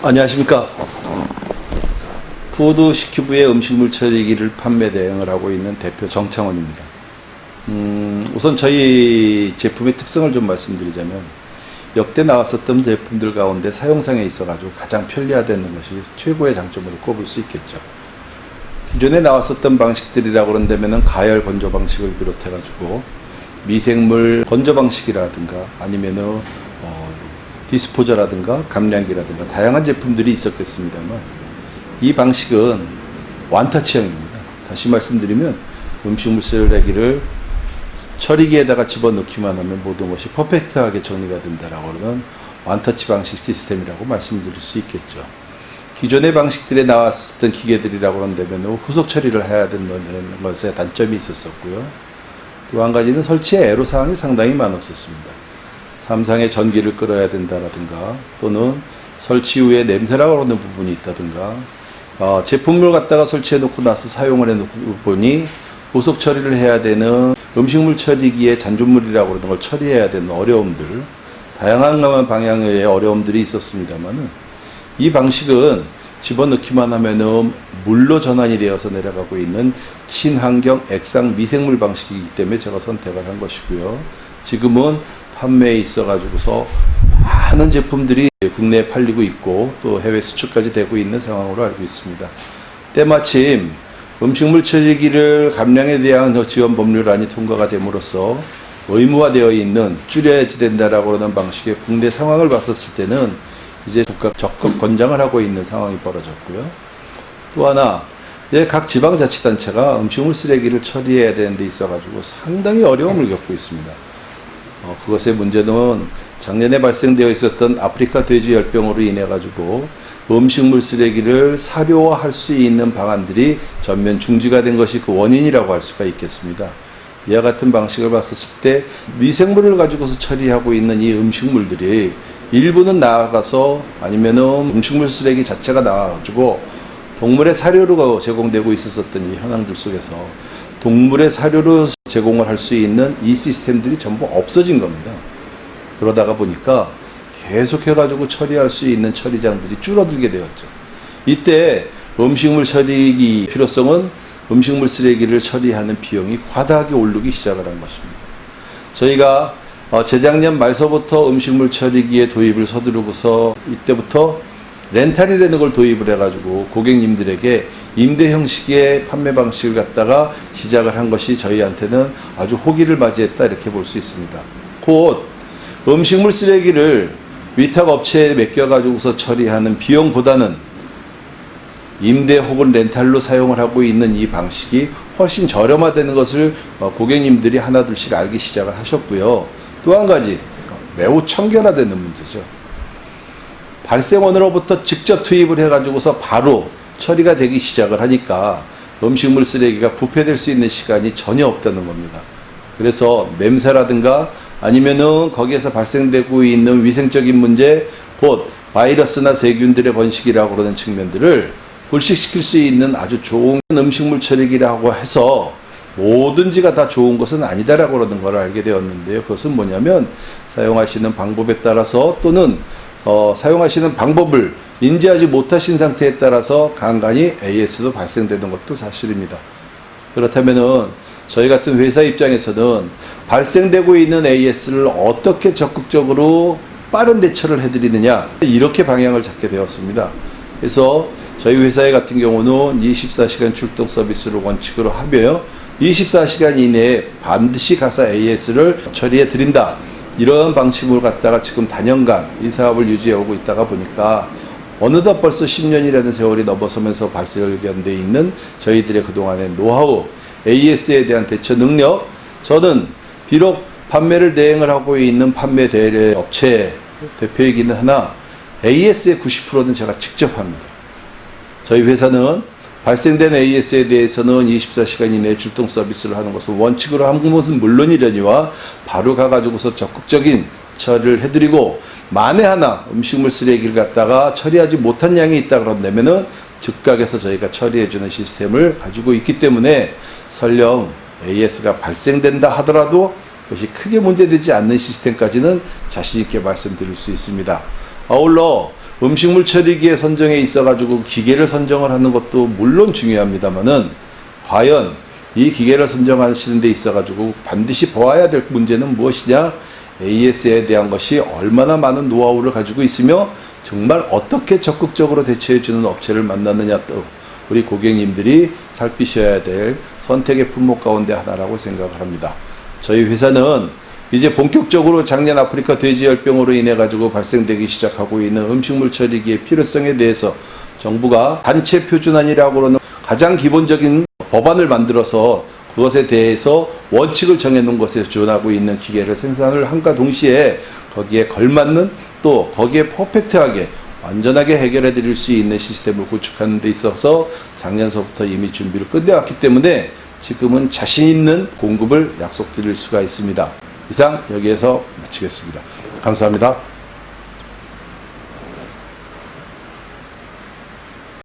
안녕하십니까. 푸드시큐브의 음식물 처리기를 판매 대행을 하고 있는 대표 정창원입니다. 우선 저희 제품의 특성을 좀 말씀드리자면, 역대 나왔었던 제품들 가운데 사용상에 있어가지고 가장 편리화되는 것이 최고의 장점으로 꼽을 수 있겠죠. 기존에 나왔었던 방식들이라고 그런다면은 가열 건조 방식을 비롯해가지고 미생물 건조 방식이라든가 아니면은 디스포저라든가 감량기라든가 다양한 제품들이 있었겠습니다만, 이 방식은 원터치형입니다. 다시 말씀드리면 음식물 쓰레기를 처리기에다가 집어넣기만 하면 모든 것이 퍼펙트하게 정리가 된다라고 하는 원터치 방식 시스템이라고 말씀드릴 수 있겠죠. 기존의 방식들에 나왔었던 기계들이라고 한다면 후속 처리를 해야 되는 것에 단점이 있었었고요. 또 한 가지는 설치의 애로사항이 상당히 많았었습니다. 삼상의 전기를 끌어야 된다라든가, 또는 설치 후에 냄새라고 하는 부분이 있다든가, 제품을 갖다가 설치해 놓고 나서 사용을 해 놓고 보니 후속 처리를 해야 되는 음식물 처리기의 잔존물이라고 하는 걸 처리해야 되는 어려움들, 다양한 방향의 어려움들이 있었습니다만은, 이 방식은 집어넣기만 하면은 물로 전환이 되어서 내려가고 있는 친환경 액상 미생물 방식이기 때문에 제가 선택을 한 것이고요. 지금은 판매에 있어가지고서 많은 제품들이 국내에 팔리고 있고 또 해외 수출까지 되고 있는 상황으로 알고 있습니다. 때마침 음식물 처리기를 감량에 대한 지원 법률안이 통과가 됨으로써 의무화되어 있는 줄여야 된다라고 하는 방식의 국내 상황을 봤었을 때는 이제 국가 적극 권장을 하고 있는 상황이 벌어졌고요. 또 하나, 이제 각 지방자치단체가 음식물 쓰레기를 처리해야 되는 데 있어가지고 상당히 어려움을 겪고 있습니다. 그것의 문제는 작년에 발생되어 있었던 아프리카 돼지 열병으로 인해 가지고 음식물 쓰레기를 사료화할 수 있는 방안들이 전면 중지가 된 것이 그 원인이라고 할 수가 있겠습니다. 이와 같은 방식을 봤었을 때 미생물을 가지고서 처리하고 있는 이 음식물들이 일부는 나아가서 아니면은 음식물 쓰레기 자체가 나와가지고 동물의 사료로 제공되고 있었던 이 현황들 속에서 동물의 사료로 제공을 할 수 있는 이 시스템들이 전부 없어진 겁니다. 그러다가 보니까 계속해가지고 처리할 수 있는 처리장들이 줄어들게 되었죠. 이때 음식물 처리기 필요성은 음식물 쓰레기를 처리하는 비용이 과다하게 오르기 시작을 한 것입니다. 저희가 재작년 말서부터 음식물 처리기의 도입을 서두르고서 이때부터 렌탈이라는 걸 도입을 해가지고 고객님들에게 임대 형식의 판매 방식을 갖다가 시작을 한 것이 저희한테는 아주 호기를 맞이했다, 이렇게 볼 수 있습니다. 곧 음식물 쓰레기를 위탁 업체에 맡겨가지고서 처리하는 비용보다는 임대 혹은 렌탈로 사용을 하고 있는 이 방식이 훨씬 저렴화되는 것을 고객님들이 하나둘씩 알기 시작을 하셨고요. 또 한 가지, 매우 청결화되는 문제죠. 발생원으로부터 직접 투입을 해가지고서 바로 처리가 되기 시작을 하니까 음식물 쓰레기가 부패될 수 있는 시간이 전혀 없다는 겁니다. 그래서 냄새라든가 아니면은 거기에서 발생되고 있는 위생적인 문제, 곧 바이러스나 세균들의 번식이라고 그러는 측면들을 불식시킬 수 있는 아주 좋은 음식물 처리기라고 해서 뭐든지가 다 좋은 것은 아니다라고 그러는 걸 알게 되었는데요. 그것은 뭐냐면 사용하시는 방법에 따라서 또는 사용하시는 방법을 인지하지 못하신 상태에 따라서 간간히 AS도 발생되는 것도 사실입니다. 그렇다면은 저희 같은 회사 입장에서는 발생되고 있는 AS를 어떻게 적극적으로 빠른 대처를 해드리느냐, 이렇게 방향을 잡게 되었습니다. 그래서 저희 회사의 같은 경우는 24시간 출동 서비스를 원칙으로 하며 24시간 이내에 반드시 가서 AS를 처리해 드린다, 이런 방식으로 갖다가 지금 단연간 이 사업을 유지해 오고 있다가 보니까 어느덧 벌써 10년이라는 세월이 넘어서면서 발견되어 있는 저희들의 그동안의 노하우, AS에 대한 대처 능력, 저는 비록 판매를 대행을 하고 있는 판매 대리 업체 대표이기는 하나 AS의 90%는 제가 직접 합니다. 저희 회사는 발생된 AS에 대해서는 24시간 이내에 출동 서비스를 하는 것을 원칙으로 한 것은 물론이려니와 바로 가가지고서 적극적인 처리를 해드리고, 만에 하나 음식물 쓰레기를 갖다가 처리하지 못한 양이 있다 그런다면은 즉각에서 저희가 처리해주는 시스템을 가지고 있기 때문에 설령 AS가 발생된다 하더라도 그것이 크게 문제되지 않는 시스템까지는 자신 있게 말씀드릴 수 있습니다. 아울러 음식물 처리기의 선정에 있어가지고 기계를 선정을 하는 것도 물론 중요합니다만은 과연 이 기계를 선정하시는 데 있어가지고 반드시 보아야 될 문제는 무엇이냐? AS에 대한 것이 얼마나 많은 노하우를 가지고 있으며 정말 어떻게 적극적으로 대처해주는 업체를 만나느냐, 또 우리 고객님들이 살피셔야 될 선택의 품목 가운데 하나라고 생각을 합니다. 저희 회사는 이제 본격적으로 작년 아프리카 돼지열병으로 인해 가지고 발생되기 시작하고 있는 음식물 처리기의 필요성에 대해서 정부가 단체 표준안이라고 하는 가장 기본적인 법안을 만들어서 그것에 대해서 원칙을 정해놓은 것에 준하고 있는 기계를 생산을 함과 동시에 거기에 걸맞는 또 거기에 퍼펙트하게 완전하게 해결해 드릴 수 있는 시스템을 구축하는 데 있어서 작년서부터 이미 준비를 끝내왔기 때문에 지금은 자신 있는 공급을 약속드릴 수가 있습니다. 이상 여기에서 마치겠습니다. 감사합니다.